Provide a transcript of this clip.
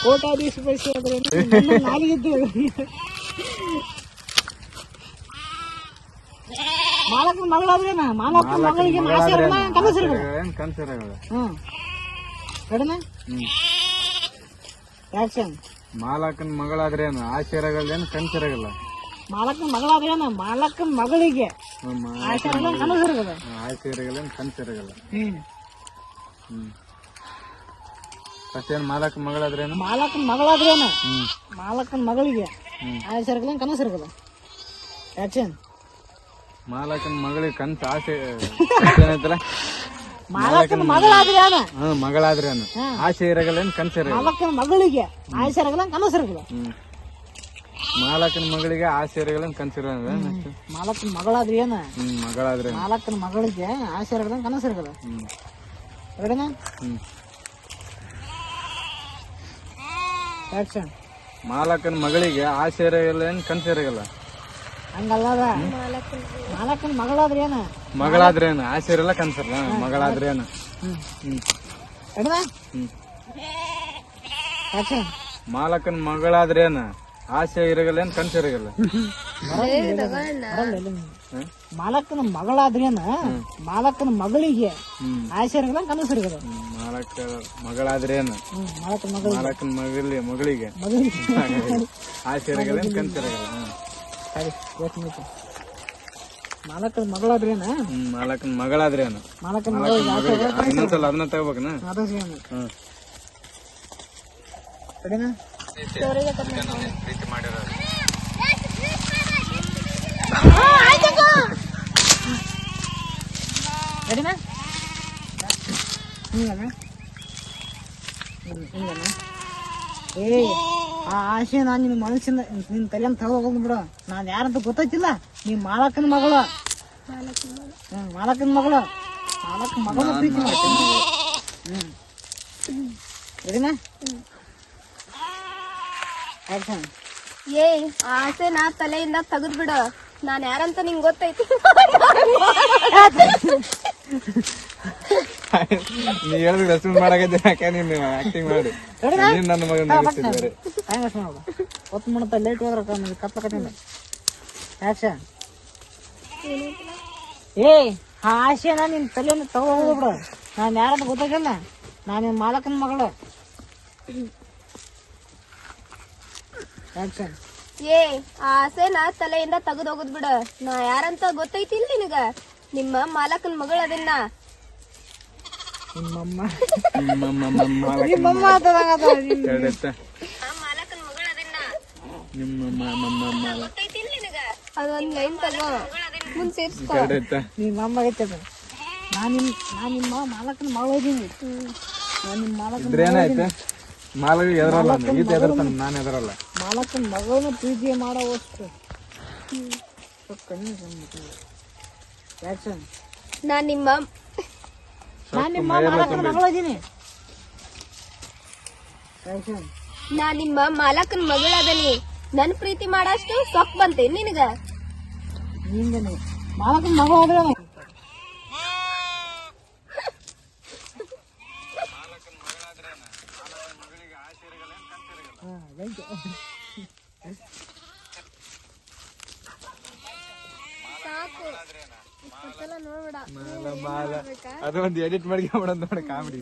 ಕೋಟಾಧೀಶ ಆದ್ರೆ ನಾಲಿಗೆ ಮಾಲಕನ ಮಗಳಾದ್ರೇನ ಮಾಲಕನ ಮಗಳಿಗೆ ಕನ್ಸಿರಲ್ಲ. ಕಡಿಮೆ ಆಕ್ಷನ್. ಮಾಲಕನ ಮಗಳಾದ್ರೇನು ಆಶೀರ್ವಾಗಲ್ಲೇನು ಕನ್ಸಿರಗಲ್ಲ. ಮಾಲಕನ ಮಗಳಾದ್ರೇನ ಮಾಲಕನ ಮಗಳಿಗೆ ಆಶೀರ್ವಾದ ಕನಸಿರಗಲ್ಲ. ಆಶೀರ್ವಾಗಲ್ಲೇನು ಕನ್ಸಿರಗಲ್ಲ. ಫಸ್ಟೇನು ಮಾಲಕನ ಮಗಳಾದ್ರೇನು ಮಾಲಕನ ಮಗಳಾದ್ರೇನ ಮಾಲಕನ ಮಗಳಿಗೆ ಆಶೀರ್ವಾದ ಕನಸಿರಗಲ್ಲ. ಆಕ್ಷನ್. ಮಾಲಕನ ಮಗಳಿಗೆ ಕನ್ಸು ಆಸೆ ಏನೈತಲ್ಲ. ಮಾಲಕನ ಮಗಳಾದ್ರೇನ ಮಗಳಾದ್ರೇನು ಆಸೆ ಇರಗಲ್ಲೇನು ಕನ್ಸಿರಗಲ್ಲ. ಮಾಲಕನ ಮಗಳಿಗೆ ಆಶೀರ್ವಾದ ಕನಸಿರಗಲ್ಲ. ಮಾಲಕನ ಮಗಳಿಗೆ ಆಸೆ ಇರಗಲ್ಲೇನು ಕನ್ಸಿರಲ್ಲ. ಮಾಲಕನ ಮಗಳಾದ್ರೇನ ಮಗಳಾದ್ರೆ ಮಾಲಕನ ಮಗಳಿಗೆ ಆಶೀರ್ವಾದ ಕನಸಿರಗಲ್ಲ. ಎರಡನೇ ಆಕ್ಷನ್. ಮಾಲಕನ ಮಗಳಿಗೆ ಆಸೆ ಇರಗಲ್ಲೇನು ಕನ್ಸಿರಗಲ್ಲ. ಹಂಗಲ್ಲದ ಮಾಲಕನ ಮಗಳಾದ್ರೇನ ಮಗಳಾದ್ರೇನು ಆಸೆ ಇರಲ್ಲ ಕನ್ಸಿರಲ್ಲ. ಮಗಳಾದ್ರೇನು ಎರಡನೇ ಆಕ್ಷನ್. ಮಾಲಕನ ಮಗಳಾದ್ರೇನು ಆಸೆ ಇರಗಲ್ಲೇನು ಕನ್ಸಿರಗಲ್ಲ. ಮಾಲಕನ ಮಗಳಾದ್ರೇನ ಮಾಲಕನ ಮಗಳಿಗೆ ಆಶೀರ್ವಾದ ಕನಸಿರಗಲ್ಲ. ಮಗಳಾದ್ರೇನು ಮಾಲಕನ ಮಗಳಿಗೆ ಆಸೆ ಇರಗಲ್ಲೇನು ಕನ್ಸಿರಗಲ್ಲ. ಮಾಲಕನ ಮಗಳಾದ್ರೇನ ಮಾಲಕನ ಮಗಳಾದ್ರೇನು ಮಾಲಕನ ಇನ್ನೊಂದ್ಸಲ ಅದನ್ನ ತಗೋಬೇಕನ. ಪ್ರೀತಿ ಮಾಡಿರೋದು ಏ ಆ ಆಸೆ ನಾನ್ ನಿನ್ ಮನಸ್ಸಿಂದ ನಿನ್ ತಲೆಯಂತ ತಗೋದ್ ಬಿಡು. ನಾನ್ ಯಾರಂತ ಗೊತ್ತೈತಿಲ್ಲ. ನೀ ಮಾಲಕನ ಮಗಳು ಮಾಲಕನ ಮಗಳು ಮಾಲಕನ ಮಗಳ ಪ್ರೀತಿ ಮಾಡ್ತೀನಿ. ಏ ಆಸೆ ನಾ ತಲೆಯಿಂದ ತೆಗೆದ್ ಬಿಡು. ನಾನ್ ಯಾರಂತ ನಿಂಗ್ ಗೊತ್ತೈತಿ. ನೀ ಹೇಳಿದ್ರೆ ರೆಸ್ಪಾನ್ಸ್ ಮಾಡಾಕೈತಿ. ಯಾಕೆ ನೀನು ಆಕ್ಟಿಂಗ್ ಮಾಡಿ ನೀನ್ ನನ್ನ ಮಗನ ಹೊತ್ತು ಮಾಡತ್ತ ಲೇಟ್ ಹೋದ್ರ ಕತ್ಲಕತ್ತಿಂದ ಆಕ್ಷನ್. ಏ ಆ ಆಸೆನ ನಿನ್ ತಲೆಯನ್ನು ತಗೋದು ಬಿಡು. ನಾನ್ ಯಾರಂತ ಗೊತ್ತಾಗಿಲ್ಲ. ನಾನು ಮಾಲಕನ ಮಗಳು. ಆಕ್ಷನ್. ಏ ಆಸೆ ನಾ ತಲೆಯಿಂದ ತೆಗೆದ್ ಹೋಗುದ್ ಬಿಡು. ನಾ ಯಾರಂತ ಗೊತ್ತೈತಿಲ್ ನಿನಗ. ನಿಮ್ಮ ಮಾಲಕನ್ ಮಗಳ ಅದನ್ನ ನಿಮ್ಮಮ್ಮ ಅದೊಂದ್ ಲೈನ್ ತಗೋ ಮುಂದ್ ಸೇರ್ಸ್ಕೊ. ನಿಮ್ಮಮ್ಮ ಐತದ. ನಿಮ್ಮ ಮಾಲಕನ ಮಗಳು ಇದೀನಿ. ನಿಮ್ಮ ಮಾಲಕನ ಮಾಲಕ ಎದರಲ್ಲ. ಈತ ಎದರ್ತಾನ, ನಾನು ಎದರಲ್ಲ. ಮಾಲಕನ ಮಗಳನ್ನ ಪ್ರೀತಿ ಮಾಡೋವಷ್ಟು ನಾನ್ ನಿಮ್ಮ ಮಾಲಕನ ಮಗಳು ಇದೀನಿ. ನಾ ನಿಮ್ಮ ಮಾಲಕನ್ ಮಗಳದನಿ. ನನ್ ಪ್ರೀತಿ ಮಾಡಷ್ಟು ಸೊಕ್ ಬಂತೆ ನಿನಗ. ನಿಂಗನೆ ಮಾಲಕನ ಮಗಳು ಆದ್ರೆ ಸಾಕು ನೋಡ್ಬೇಡ. ಅದು ಒಂದು ಎಡಿಟ್ ಮಾಡಿ ಕಾಮಿಡಿ.